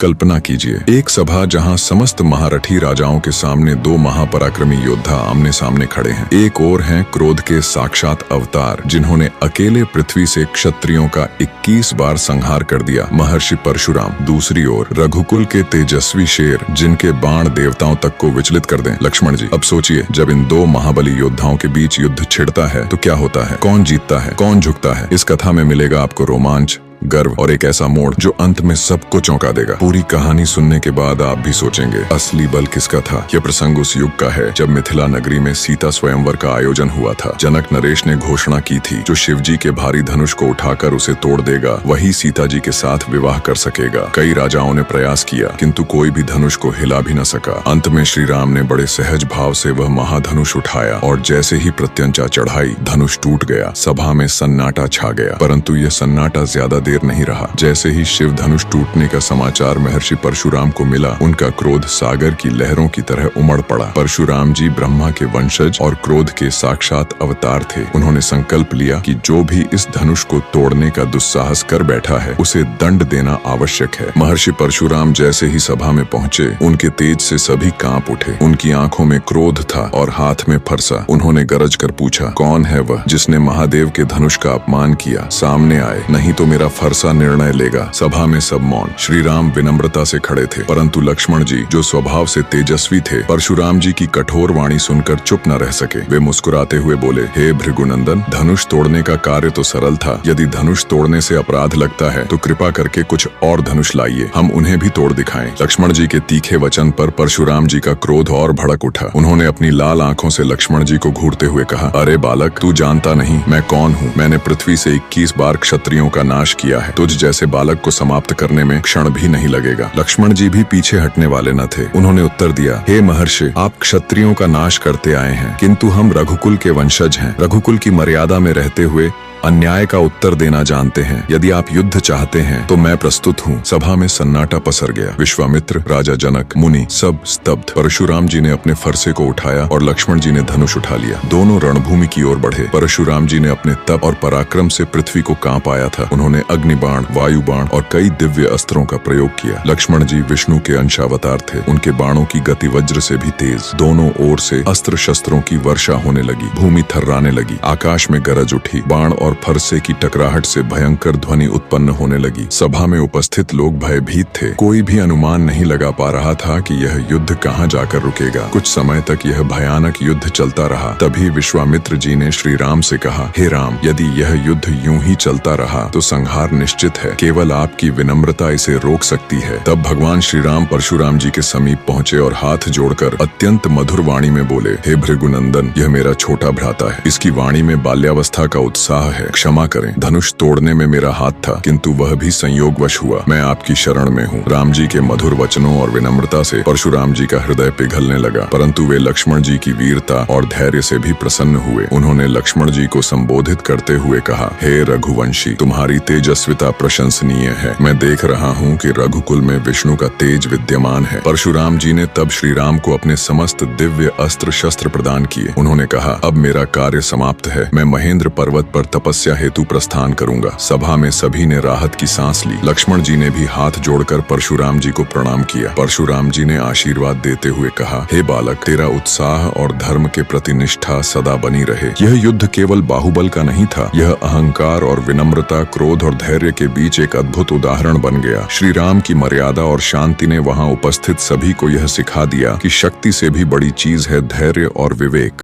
कल्पना कीजिए, एक सभा जहां समस्त महारथी राजाओं के सामने दो महापराक्रमी योद्धा आमने सामने खड़े हैं। एक ओर हैं क्रोध के साक्षात अवतार, जिन्होंने अकेले पृथ्वी से क्षत्रियों का 21 बार संहार कर दिया, महर्षि परशुराम। दूसरी ओर रघुकुल के तेजस्वी शेर, जिनके बाण देवताओं तक को विचलित कर दें, लक्ष्मण जी। अब सोचिए, जब इन दो महाबली योद्धाओं के बीच युद्ध छिड़ता है तो क्या होता है, कौन जीतता है, कौन झुकता है। इस कथा में मिलेगा आपको रोमांच, गर्व और एक ऐसा मोड़ जो अंत में सबको चौंका देगा। पूरी कहानी सुनने के बाद आप भी सोचेंगे, असली बल किसका था। यह प्रसंग उस युग का है जब मिथिला नगरी में सीता स्वयंवर का आयोजन हुआ था। जनक नरेश ने घोषणा की थी, जो शिवजी के भारी धनुष को उठाकर उसे तोड़ देगा, वही सीता जी के साथ विवाह कर सकेगा। कई राजाओं ने प्रयास किया, किंतु कोई भी धनुष को हिला भी न सका। अंत में श्री राम ने बड़े सहज भाव से वह महाधनुष उठाया और जैसे ही प्रत्यंचा चढ़ाई, धनुष टूट गया। सभा में सन्नाटा छा गया, परंतु यह सन्नाटा ज्यादा देर नहीं रहा। जैसे ही शिव धनुष टूटने का समाचार महर्षि परशुराम को मिला, उनका क्रोध सागर की लहरों की तरह उमड़ पड़ा। परशुराम जी ब्रह्मा के वंशज और क्रोध के साक्षात अवतार थे। उन्होंने संकल्प लिया कि जो भी इस धनुष को तोड़ने का दुस्साहस कर बैठा है, उसे दंड देना आवश्यक है। महर्षि परशुराम जैसे ही सभा में पहुंचे, उनके तेज से सभी कांप उठे। उनकी आंखों में क्रोध था और हाथ में फरसा। उन्होंने गरज कर पूछा, कौन है वह जिसने महादेव के धनुष का अपमान किया? सामने आए, नहीं तो मेरा फरसा निर्णय लेगा। सभा में सब मौन। श्री राम विनम्रता से खड़े थे, परंतु लक्ष्मण जी, जो स्वभाव से तेजस्वी थे, परशुराम जी की कठोर वाणी सुनकर चुप न रह सके। वे मुस्कुराते हुए बोले, हे भृगुनंदन, धनुष तोड़ने का कार्य तो सरल था। यदि धनुष तोड़ने से अपराध लगता है तो कृपा करके कुछ और धनुष लाइए, हम उन्हें भी तोड़ दिखाएं। लक्ष्मण जी के तीखे वचन पर परशुराम जी का क्रोध और भड़क उठा। उन्होंने अपनी लाल आंखों से लक्ष्मण जी को घूरते हुए कहा, अरे बालक, तू जानता नहीं मैं कौन हूँ। मैंने पृथ्वी से 21 बार क्षत्रियों का नाश किया है। तुझ जैसे बालक को समाप्त करने में क्षण भी नहीं लगेगा। लक्ष्मण जी भी पीछे हटने वाले न थे। उन्होंने उत्तर दिया, हे महर्षि, आप क्षत्रियों का नाश करते आए हैं, किंतु हम रघुकुल के वंशज हैं। रघुकुल की मर्यादा में रहते हुए अन्याय का उत्तर देना जानते हैं। यदि आप युद्ध चाहते हैं तो मैं प्रस्तुत हूँ। सभा में सन्नाटा पसर गया। विश्वामित्र, राजा जनक, मुनि सब स्तब्ध। परशुराम जी ने अपने फरसे को उठाया और लक्ष्मण जी ने धनुष उठा लिया। दोनों रणभूमि की ओर बढ़े। परशुराम जी ने अपने तप और पराक्रम से पृथ्वी को कांप आया था। उन्होंने अग्निबाण, वायुबाण और कई दिव्य अस्त्रों का प्रयोग किया। लक्ष्मण जी विष्णु के अंशावतार थे। उनके बाणों की गति वज्र से भी तेज। दोनों ओर से अस्त्र शस्त्रों की वर्षा होने लगी। भूमि थर्राने लगी। आकाश में गरज उठी। बाण और फरसे की टकराहट से भयंकर ध्वनि उत्पन्न होने लगी। सभा में उपस्थित लोग भयभीत थे। कोई भी अनुमान नहीं लगा पा रहा था कि यह युद्ध कहां जाकर रुकेगा। कुछ समय तक यह भयानक युद्ध चलता रहा। तभी विश्वामित्र जी ने श्री राम से कहा, हे राम, यदि यह युद्ध यूं ही चलता रहा तो संहार निश्चित है। केवल आपकी विनम्रता इसे रोक सकती है। तब भगवान श्री राम परशुराम जी के समीप पहुंचे और हाथ जोड़कर अत्यंत मधुर वाणी में बोले, हे भृगुनंदन, यह मेरा छोटा भ्राता है। इसकी वाणी में बाल्यावस्था का उत्साह है। क्षमा करें, धनुष तोड़ने में मेरा हाथ था, किंतु वह भी संयोगवश हुआ। मैं आपकी शरण में हूँ। राम जी के मधुर वचनों और विनम्रता से परशुराम जी का हृदय पिघलने लगा, परंतु वे लक्ष्मण जी की वीरता और धैर्य से भी प्रसन्न हुए। उन्होंने लक्ष्मण जी को संबोधित करते हुए कहा, हे रघुवंशी, तुम्हारी तेजस्विता प्रशंसनीय है। मैं देख रहा हूँ कि रघुकुल में विष्णु का तेज विद्यमान है। परशुराम जी ने तब श्री राम को अपने समस्त दिव्य अस्त्र शस्त्र प्रदान किए। उन्होंने कहा, अब मेरा कार्य समाप्त है। मैं महेंद्र पर्वत पर तपस्या हेतु प्रस्थान करूंगा। सभा में सभी ने राहत की सांस ली। लक्ष्मण जी ने भी हाथ जोड़कर परशुराम जी को प्रणाम किया। परशुराम जी ने आशीर्वाद देते हुए कहा, हे बालक, तेरा उत्साह और धर्म के प्रति निष्ठा सदा बनी रहे। यह युद्ध केवल बाहुबल का नहीं था, यह अहंकार और विनम्रता, क्रोध और धैर्य के बीच एक अद्भुत उदाहरण बन गया। श्री राम की मर्यादा और शांति ने वहां उपस्थित सभी को यह सिखा दिया कि शक्ति से भी बड़ी चीज है धैर्य और विवेक।